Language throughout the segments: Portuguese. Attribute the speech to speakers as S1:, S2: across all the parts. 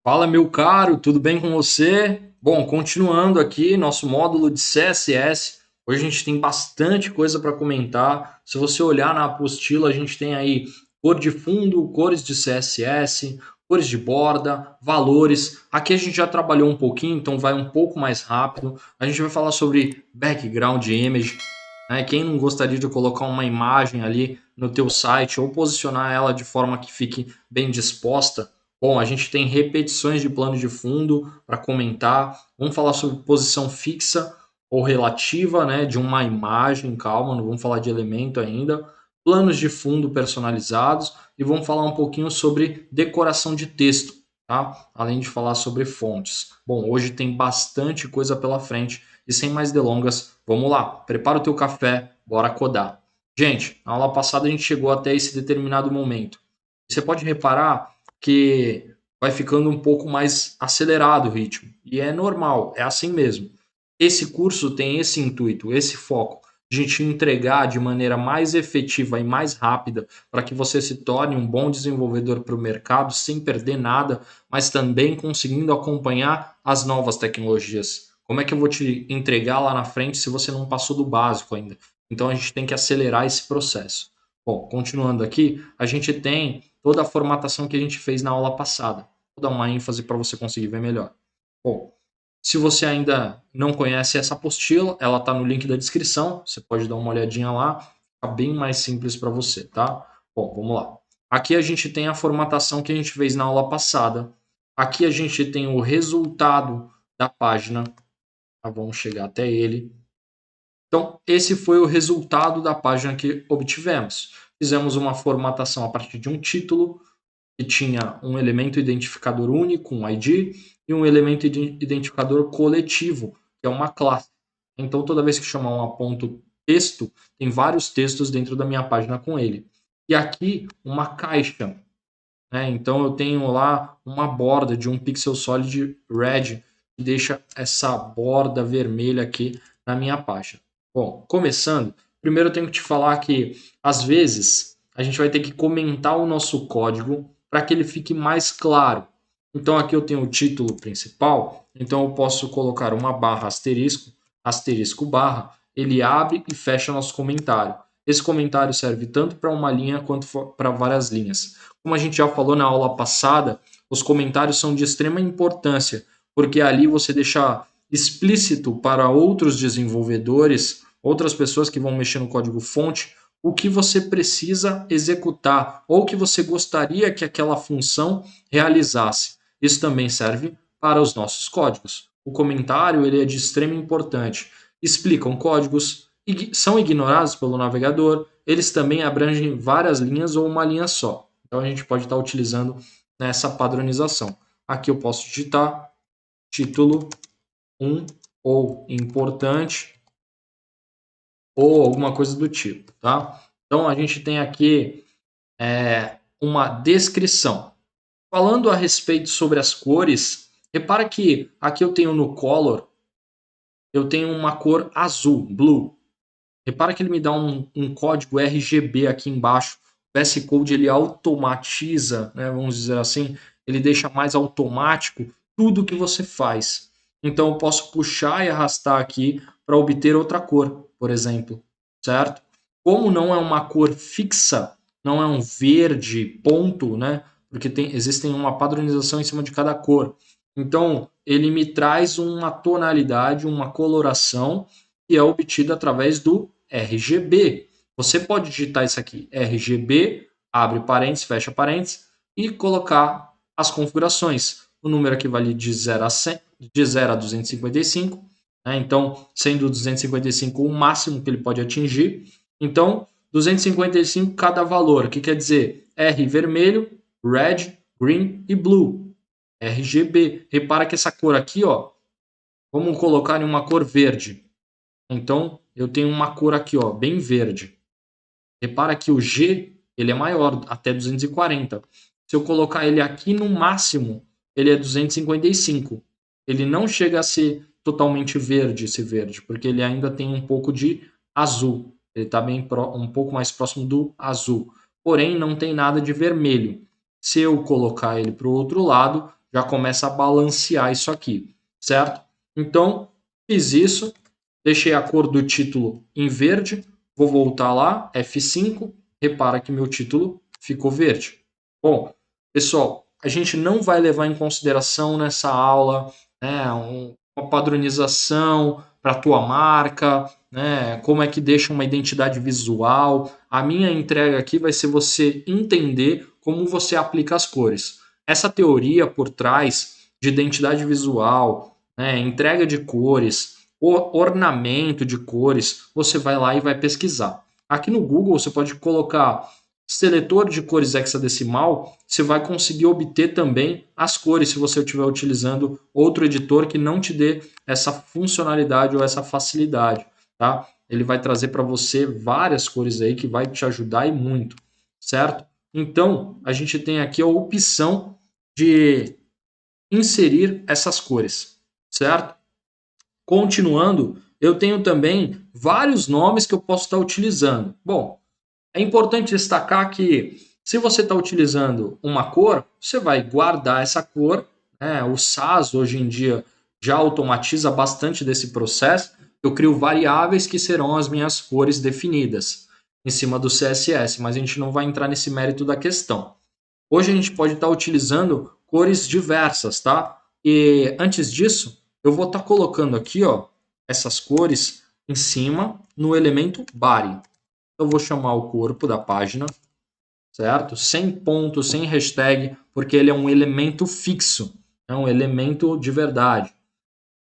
S1: Fala, meu caro, tudo bem com você? Bom, continuando aqui nosso módulo de CSS, hoje a gente tem bastante coisa para comentar. Se você olhar na apostila, a gente tem aí cor de fundo, cores de CSS, cores de borda, valores. Aqui a gente já trabalhou um pouquinho, então vai um pouco mais rápido. A gente vai falar sobre background image, né? Quem não gostaria de colocar uma imagem ali no teu site ou posicionar ela de forma que fique bem disposta? Bom, a gente tem repetições de plano de fundo para comentar. Vamos falar sobre posição fixa ou relativa, né, de uma imagem. Calma, não vamos falar de elemento ainda. Planos de fundo personalizados e vamos falar um pouquinho sobre decoração de texto, tá? Além de falar sobre fontes. Bom, hoje tem bastante coisa pela frente e sem mais delongas, vamos lá. Prepara o teu café, bora codar. Gente, na aula passada a gente chegou até esse determinado momento. Você pode reparar que vai ficando um pouco mais acelerado o ritmo. E é normal, é assim mesmo. Esse curso tem esse intuito, esse foco, de te entregar de maneira mais efetiva e mais rápida para que você se torne um bom desenvolvedor para o mercado sem perder nada, mas também conseguindo acompanhar as novas tecnologias. Como é que eu vou te entregar lá na frente se você não passou do básico ainda? Então a gente tem que acelerar esse processo. Bom, continuando aqui, a gente tem toda a formatação que a gente fez na aula passada. Vou dar uma ênfase para você conseguir ver melhor. Bom, se você ainda não conhece essa apostila, ela está no link da descrição. Você pode dar uma olhadinha lá. Fica bem mais simples para você, tá? Bom, vamos lá. Aqui a gente tem a formatação que a gente fez na aula passada. Aqui a gente tem o resultado da página. Tá? Vamos chegar até ele. Então, esse foi o resultado da página que obtivemos. Fizemos uma formatação a partir de um título, que tinha um elemento identificador único, um ID, e um elemento identificador coletivo, que é uma classe. Então, toda vez que chamar um ponto texto, tem vários textos dentro da minha página com ele. E aqui, uma caixa. Né? Então, eu tenho lá uma borda de um pixel solid red, que deixa essa borda vermelha aqui na minha página. Bom, começando, primeiro eu tenho que te falar que, às vezes, a gente vai ter que comentar o nosso código para que ele fique mais claro. Então, aqui eu tenho o título principal, então eu posso colocar uma barra asterisco, asterisco barra, ele abre e fecha nosso comentário. Esse comentário serve tanto para uma linha quanto para várias linhas. Como a gente já falou na aula passada, os comentários são de extrema importância, porque ali você deixa explícito para outros desenvolvedores, outras pessoas que vão mexer no código fonte, o que você precisa executar ou que você gostaria que aquela função realizasse. Isso também serve para os nossos códigos. O comentário ele é de extrema importância. Explicam códigos, são ignorados pelo navegador, eles também abrangem várias linhas ou uma linha só. Então a gente pode estar utilizando nessa padronização. Aqui eu posso digitar título 1 ou importante ou alguma coisa do tipo, tá? Então a gente tem aqui uma descrição. Falando a respeito sobre as cores, repara que aqui eu tenho no color, eu tenho uma cor azul, blue. Repara que ele me dá um código RGB aqui embaixo. O VS Code ele automatiza, né, vamos dizer assim, ele deixa mais automático tudo que você faz. Então eu posso puxar e arrastar aqui para obter outra cor, por exemplo, certo? Como não é uma cor fixa, não é um verde ponto, né? Porque existem uma padronização em cima de cada cor. Então ele me traz uma tonalidade, uma coloração que é obtida através do RGB. Você pode digitar isso aqui, RGB, abre parênteses, fecha parênteses, e colocar as configurações. O número aqui vale de 0 a, 100, de 0 a 255, né? Então, sendo 255 o máximo que ele pode atingir. Então, 255 cada valor, o que quer dizer? R vermelho, red, green e blue. RGB. Repara que essa cor aqui, ó, vamos colocar em uma cor verde. Então, eu tenho uma cor aqui, ó, bem verde. Repara que o G ele é maior, até 240. Se eu colocar ele aqui no máximo, ele é 255. Ele não chega a ser totalmente verde, esse verde, porque ele ainda tem um pouco de azul. Ele está um pouco mais próximo do azul. Porém, não tem nada de vermelho. Se eu colocar ele para o outro lado, já começa a balancear isso aqui, certo? Então, fiz isso, deixei a cor do título em verde, vou voltar lá, F5, repara que meu título ficou verde. Bom, pessoal, a gente não vai levar em consideração nessa aula, né, uma padronização para a tua marca, né, como é que deixa uma identidade visual. A minha entrega aqui vai ser você entender como você aplica as cores. Essa teoria por trás de identidade visual, né, entrega de cores, ornamento de cores, você vai lá e vai pesquisar. Aqui no Google você pode colocar seletor de cores hexadecimal, você vai conseguir obter também as cores se você estiver utilizando outro editor que não te dê essa funcionalidade ou essa facilidade, tá? Ele vai trazer para você várias cores aí que vai te ajudar e muito, certo? Então, a gente tem aqui a opção de inserir essas cores, certo? Continuando, eu tenho também vários nomes que eu posso estar utilizando. Bom, é importante destacar que se você está utilizando uma cor, você vai guardar essa cor, né? O SAS hoje em dia já automatiza bastante desse processo. Eu crio variáveis que serão as minhas cores definidas em cima do CSS, mas a gente não vai entrar nesse mérito da questão. Hoje a gente pode estar utilizando cores diversas, tá? E antes disso, eu vou estar colocando aqui, ó, essas cores em cima no elemento body. Eu vou chamar o corpo da página, certo? Sem ponto, sem hashtag, porque ele é um elemento fixo, é um elemento de verdade.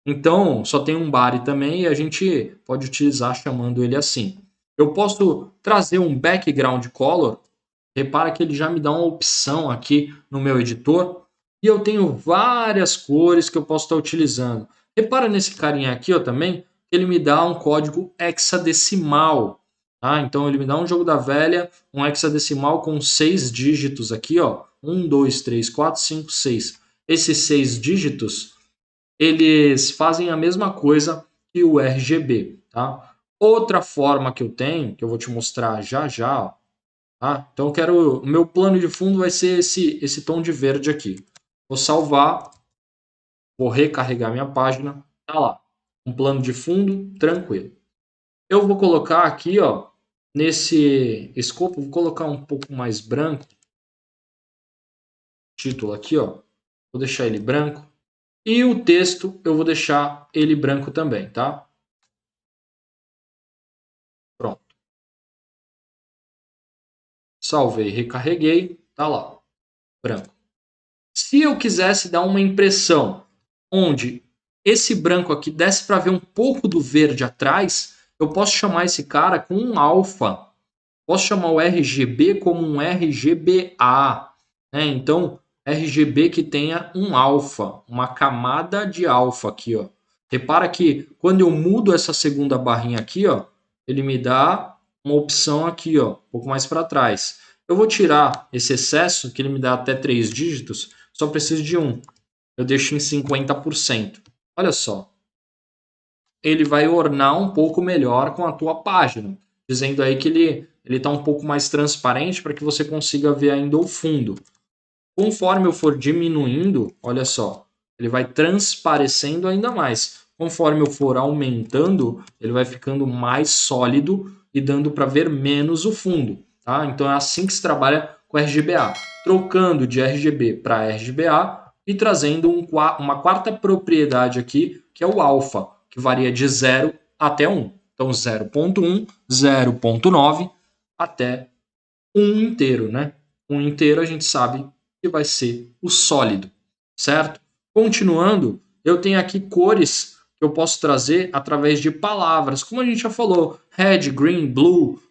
S1: Então, só tem um body também e a gente pode utilizar chamando ele assim. Eu posso trazer um background color. Repara que ele já me dá uma opção aqui no meu editor e eu tenho várias cores que eu posso estar utilizando. Repara nesse carinha aqui, ó, também, que ele me dá um código hexadecimal, tá? Então ele me dá um jogo da velha, um hexadecimal com 6 dígitos aqui, ó, 1, 2, 3, 4, 5, 6. Esses 6 dígitos, eles fazem a mesma coisa que o RGB, tá? Outra forma que eu tenho, que eu vou te mostrar já já, ó, tá? Então eu quero, o meu plano de fundo vai ser esse tom de verde aqui. Vou salvar, vou recarregar minha página, tá lá. Um plano de fundo tranquilo. Eu vou colocar aqui, ó, nesse escopo, vou colocar um pouco mais branco. Título aqui, ó. Vou deixar ele branco. E o texto eu vou deixar ele branco também, tá? Pronto. Salvei, recarreguei, tá lá, branco. Se eu quisesse dar uma impressão onde esse branco aqui desse para ver um pouco do verde atrás, eu posso chamar esse cara com um alfa. Posso chamar o RGB como um RGBA. Né? Então, RGB que tenha um alfa, uma camada de alfa aqui. Ó. Repara que quando eu mudo essa segunda barrinha aqui, ó, ele me dá uma opção aqui, ó, um pouco mais para trás. Eu vou tirar esse excesso, que ele me dá até 3 dígitos, só preciso de um. Eu deixo em 50%. Olha só. Ele vai ornar um pouco melhor com a tua página, dizendo aí que ele está um pouco mais transparente para que você consiga ver ainda o fundo. Conforme eu for diminuindo, olha só, ele vai transparecendo ainda mais. Conforme eu for aumentando, ele vai ficando mais sólido e dando para ver menos o fundo. Tá? Então é assim que se trabalha com RGBA, trocando de RGB para RGBA e trazendo uma quarta propriedade aqui, que é o alfa, que varia de 0 até 1. Então 0.1, 0.9 até 1 inteiro, né? 1 inteiro a gente sabe que vai ser o sólido, certo? Continuando, eu tenho aqui cores que eu posso trazer através de palavras, como a gente já falou, red, green, blue,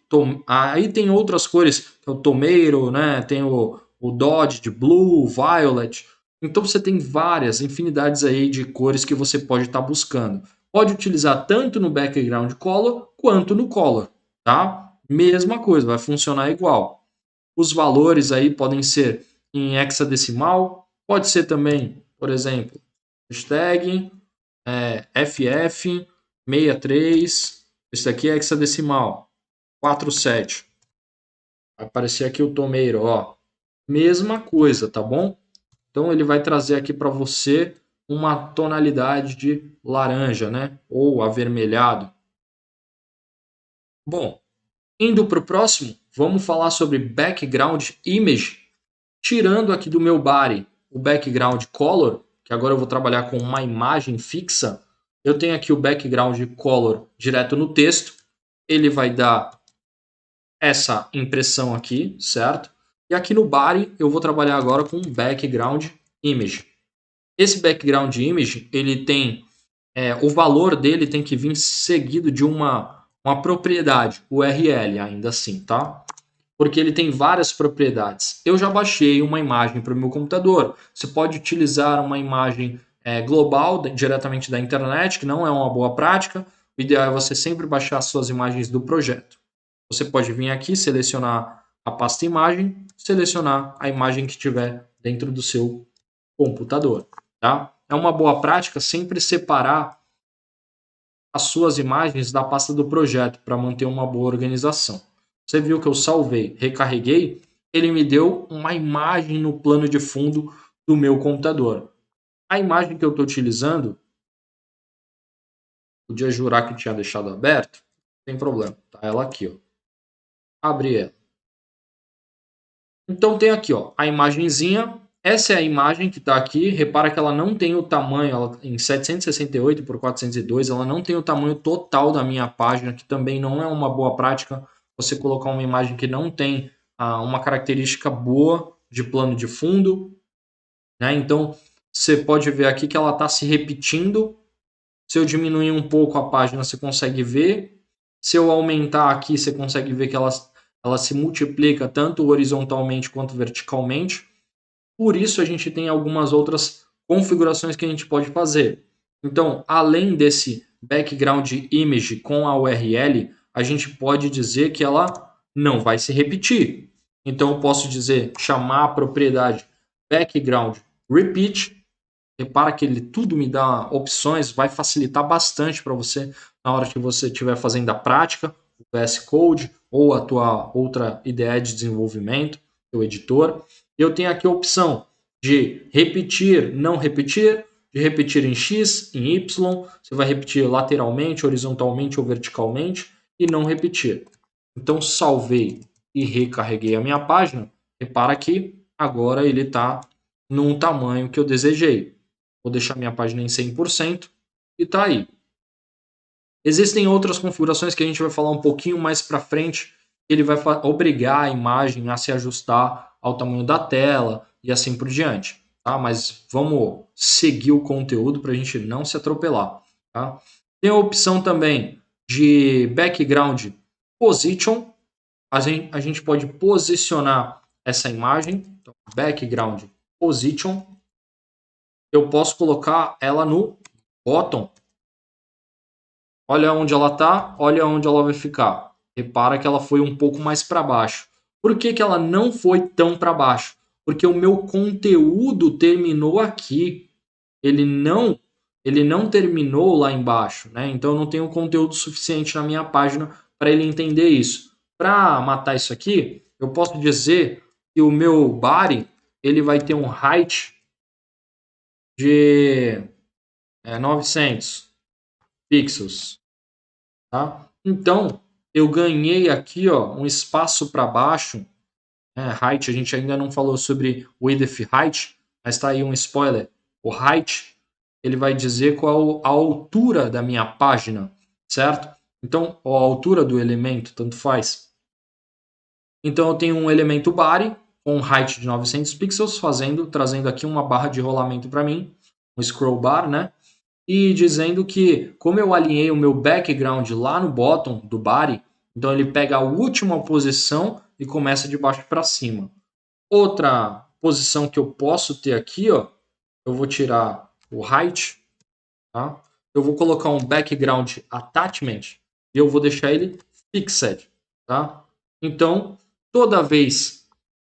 S1: aí tem outras cores, que é o tomato, né? Tem o dodge de blue, violet. Então você tem várias infinidades aí de cores que você pode estar buscando. Pode utilizar tanto no background color quanto no color, tá? Mesma coisa, vai funcionar igual. Os valores aí podem ser em hexadecimal, pode ser também, por exemplo, hashtag FF63, esse aqui é hexadecimal, 47. Vai aparecer aqui o tomeiro, ó. Mesma coisa, tá bom? Então ele vai trazer aqui para você uma tonalidade de laranja, né? Ou avermelhado. Bom, indo para o próximo, vamos falar sobre background image, tirando aqui do meu body o background color, que agora eu vou trabalhar com uma imagem fixa. Eu tenho aqui o background color direto no texto, ele vai dar essa impressão aqui, certo? E aqui no body eu vou trabalhar agora com background image. Esse background image, ele tem o valor dele tem que vir seguido de uma propriedade, URL ainda assim, tá? Porque ele tem várias propriedades. Eu já baixei uma imagem para o meu computador. Você pode utilizar uma imagem global diretamente da internet, que não é uma boa prática. O ideal é você sempre baixar suas imagens do projeto. Você pode vir aqui, selecionar a pasta imagem, selecionar a imagem que tiver dentro do seu computador. Tá? É uma boa prática sempre separar as suas imagens da pasta do projeto para manter uma boa organização. Você viu que eu salvei, recarreguei, ele me deu uma imagem no plano de fundo do meu computador. A imagem que eu estou utilizando, podia jurar que tinha deixado aberto, não tem problema, tá ela aqui, ó. Abri ela. Então tem aqui, ó, a imagenzinha. Essa é a imagem que está aqui. Repara que ela não tem o tamanho, ela em 768 por 402, ela não tem o tamanho total da minha página, que também não é uma boa prática você colocar uma imagem que não tem uma característica boa de plano de fundo, né? Então você pode ver aqui que ela está se repetindo. Se eu diminuir um pouco a página, você consegue ver. Se eu aumentar aqui, você consegue ver que ela se multiplica tanto horizontalmente quanto verticalmente. Por isso, a gente tem algumas outras configurações que a gente pode fazer. Então, além desse background image com a URL, a gente pode dizer que ela não vai se repetir. Então, eu posso dizer, chamar a propriedade background repeat. Repara que ele tudo me dá opções, vai facilitar bastante para você na hora que você estiver fazendo a prática, o VS Code ou a tua outra IDE de desenvolvimento, o editor. Eu tenho aqui a opção de repetir, não repetir, de repetir em X, em Y, você vai repetir lateralmente, horizontalmente ou verticalmente e não repetir. Então salvei e recarreguei a minha página. Repara que agora ele está num tamanho que eu desejei. Vou deixar minha página em 100% e tá aí. Existem outras configurações que a gente vai falar um pouquinho mais para frente. Ele vai obrigar a imagem a se ajustar ao tamanho da tela e assim por diante. Tá? Mas vamos seguir o conteúdo para a gente não se atropelar. Tá? Tem a opção também de background position. A gente pode posicionar essa imagem. Então, background position. Eu posso colocar ela no bottom. Olha onde ela está, olha onde ela vai ficar. Repara que ela foi um pouco mais para baixo. Por que, que ela não foi tão para baixo? Porque o meu conteúdo terminou aqui. Ele não terminou lá embaixo, né? Então eu não tenho conteúdo suficiente na minha página para ele entender isso. Para matar isso aqui, eu posso dizer que o meu body ele vai ter um height de 900 pixels, tá? Então, eu ganhei aqui, ó, um espaço para baixo, né? Height, a gente ainda não falou sobre width height, mas está aí um spoiler. O height, ele vai dizer qual a altura da minha página, certo? Então, a altura do elemento, tanto faz. Então, eu tenho um elemento body com height de 900 pixels, trazendo aqui uma barra de rolamento para mim, um scroll bar, né? E dizendo que, como eu alinhei o meu background lá no bottom do body, então ele pega a última posição e começa de baixo para cima. Outra posição que eu posso ter aqui, ó, eu vou tirar o height, tá? Eu vou colocar um background attachment e eu vou deixar ele fixed, tá? Então, toda vez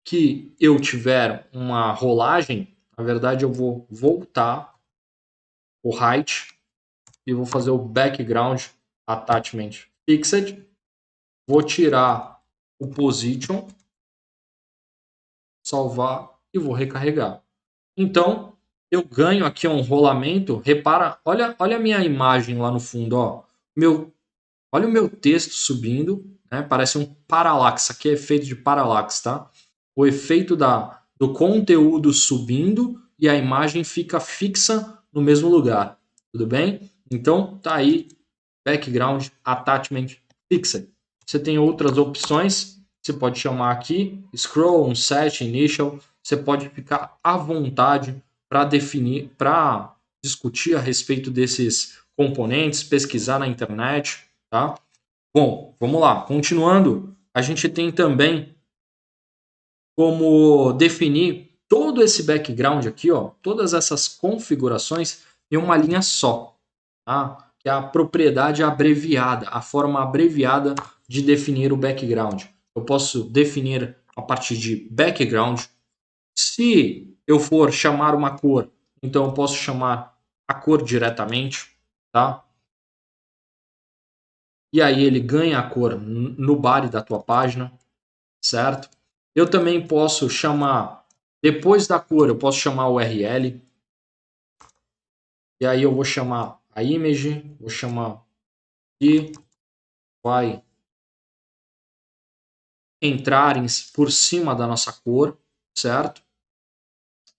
S1: que eu tiver uma rolagem, na verdade eu vou voltar o height e vou fazer o background attachment fixed. Vou tirar o position, salvar e vou recarregar. Então, eu ganho aqui um rolamento. Repara, olha a minha imagem lá no fundo, ó. Olha o meu texto subindo, né? Parece um paralaxe. Aqui é efeito de paralaxe, tá? O efeito do conteúdo subindo e a imagem fica fixa no mesmo lugar. Tudo bem? Então, tá aí, background attachment fixed. Você tem outras opções. Você pode chamar aqui scroll, um set, initial. Você pode ficar à vontade para definir, para discutir a respeito desses componentes, pesquisar na internet, tá? Bom, vamos lá. Continuando, a gente tem também como definir todo esse background aqui, ó, todas essas configurações em uma linha só, tá? Que é a propriedade abreviada, a forma abreviada de definir o background. Eu posso definir a partir de background. Se eu for chamar uma cor, então eu posso chamar a cor diretamente, tá? E aí ele ganha a cor no body da tua página, certo? Eu também posso chamar, depois da cor, eu posso chamar o URL. E aí eu vou chamar a image, vou chamar que vai entrar por cima da nossa cor, certo?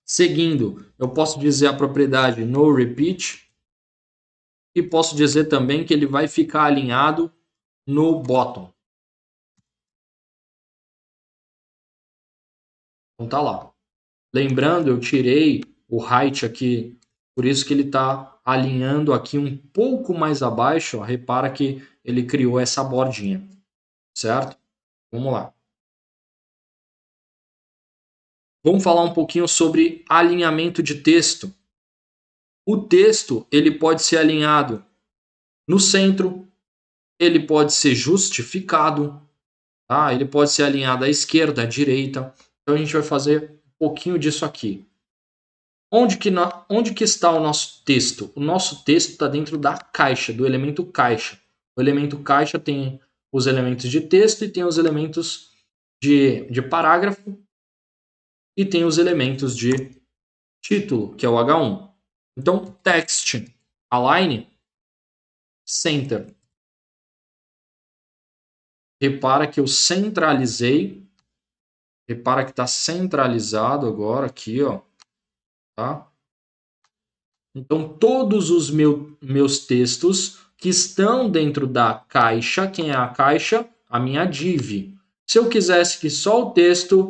S1: Seguindo, eu posso dizer a propriedade no repeat e posso dizer também que ele vai ficar alinhado no bottom. Então tá lá. Lembrando, eu tirei o height aqui, por isso que ele está alinhando aqui um pouco mais abaixo. Ó, repara que ele criou essa bordinha, certo? Vamos lá. Vamos falar um pouquinho sobre alinhamento de texto. O texto ele pode ser alinhado no centro, ele pode ser justificado, tá? Ele pode ser alinhado à esquerda, à direita. Então a gente vai fazer um pouquinho disso aqui. Onde que está o nosso texto? O nosso texto está dentro da caixa, do elemento caixa. O elemento caixa tem os elementos de texto e tem os elementos de parágrafo e tem os elementos de título, que é o H1. Então, text, align, center. Repara que eu centralizei. Repara que está centralizado agora aqui, ó. Tá? Então, todos os meus textos que estão dentro da caixa, quem é a caixa? A minha div. Se eu quisesse que só o texto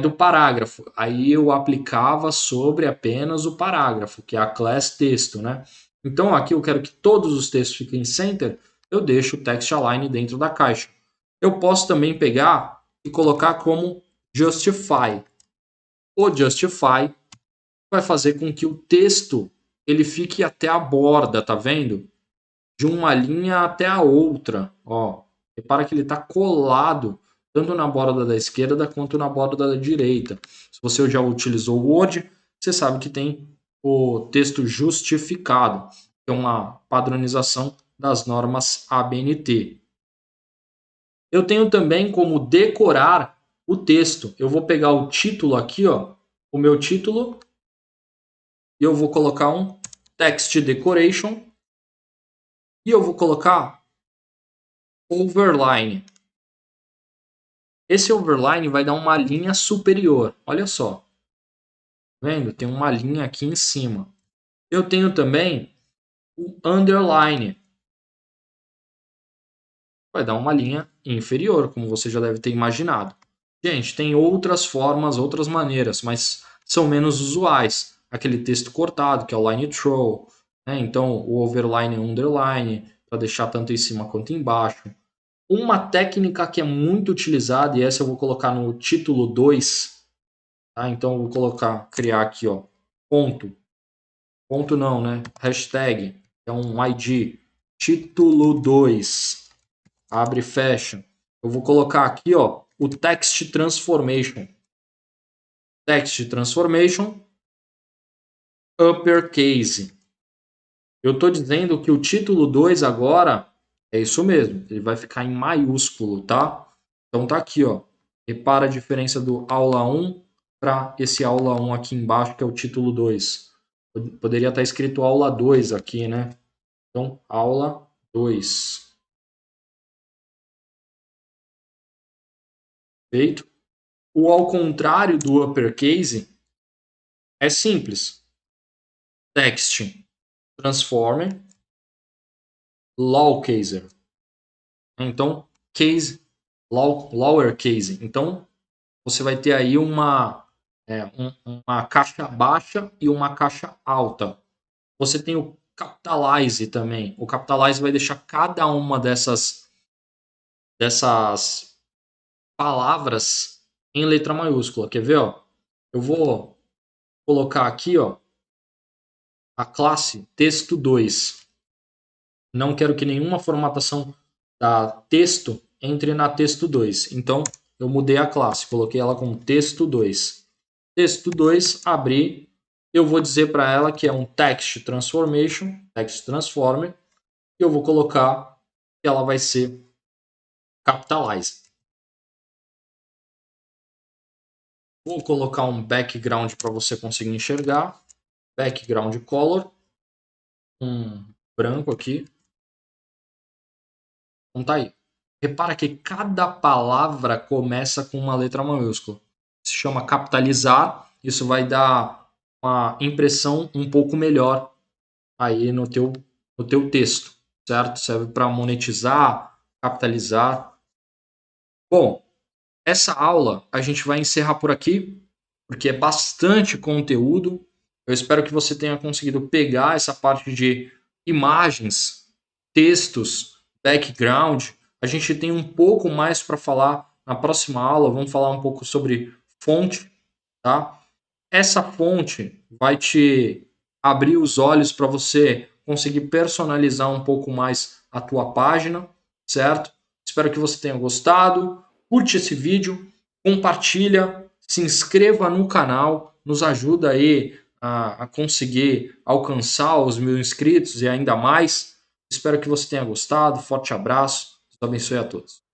S1: do parágrafo, aí eu aplicava sobre apenas o parágrafo, que é a class texto, né? Então, aqui eu quero que todos os textos fiquem center, eu deixo o text align dentro da caixa. Eu posso também pegar e colocar como justify. O justify vai fazer com que o texto ele fique até a borda, tá vendo? De uma linha até a outra, ó. Repara que ele está colado tanto na borda da esquerda quanto na borda da direita. Se você já utilizou o Word, você sabe que tem o texto justificado, que é uma padronização das normas ABNT. Eu tenho também como decorar o texto. Eu vou pegar o título aqui, ó, o meu título, e eu vou colocar um text decoration e eu vou colocar overline. Esse overline vai dar uma linha superior. Olha só. Vendo? Tem uma linha aqui em cima. Eu tenho também o underline. Vai dar uma linha inferior, como você já deve ter imaginado. Gente, tem outras formas, outras maneiras, mas são menos usuais. Aquele texto cortado, que é o line throw, né? Então o overline e underline, para deixar tanto em cima quanto embaixo. Uma técnica que é muito utilizada, e essa eu vou colocar no título 2, tá? Então eu vou criar aqui, ó, ponto não, né? Hashtag, é um ID, título 2, abre e fecha. Eu vou colocar aqui, ó, o text transformation. Text transformation, uppercase. Eu estou dizendo que o título 2 agora é isso mesmo, ele vai ficar em maiúsculo, tá? Então tá aqui, ó. Repara a diferença do aula 1 para esse aula 1 aqui embaixo, que é o título 2. Poderia estar escrito aula 2 aqui, né? Então, aula 2. Feito. O ao contrário do uppercase é simples. Text transform lowercase. Então, case lowercase. Então, você vai ter aí uma caixa baixa e uma caixa alta. Você tem o capitalize também. O capitalize vai deixar cada uma dessas palavras em letra maiúscula. Quer ver? Ó? Eu vou colocar aqui, ó, a classe texto 2. Não quero que nenhuma formatação da texto entre na texto 2. Então, eu mudei a classe, coloquei ela como texto 2. Texto 2, abrir, eu vou dizer para ela que é um text transformation, text transformer, e eu vou colocar que ela vai ser capitalized. Vou colocar um background para você conseguir enxergar. Background color, um branco aqui. Então tá aí. Repara que cada palavra começa com uma letra maiúscula. Se chama capitalizar. Isso vai dar uma impressão um pouco melhor aí no teu texto, certo? Serve para monetizar, capitalizar. Bom, essa aula a gente vai encerrar por aqui, porque é bastante conteúdo. Eu espero que você tenha conseguido pegar essa parte de imagens, textos, background. A gente tem um pouco mais para falar na próxima aula. Vamos falar um pouco sobre fonte, tá? Essa fonte vai te abrir os olhos para você conseguir personalizar um pouco mais a tua página, certo? Espero que você tenha gostado. Curte esse vídeo, compartilha, se inscreva no canal, nos ajuda aí a conseguir alcançar os 1.000 inscritos e ainda mais. Espero que você tenha gostado. Forte abraço. Deus abençoe a todos.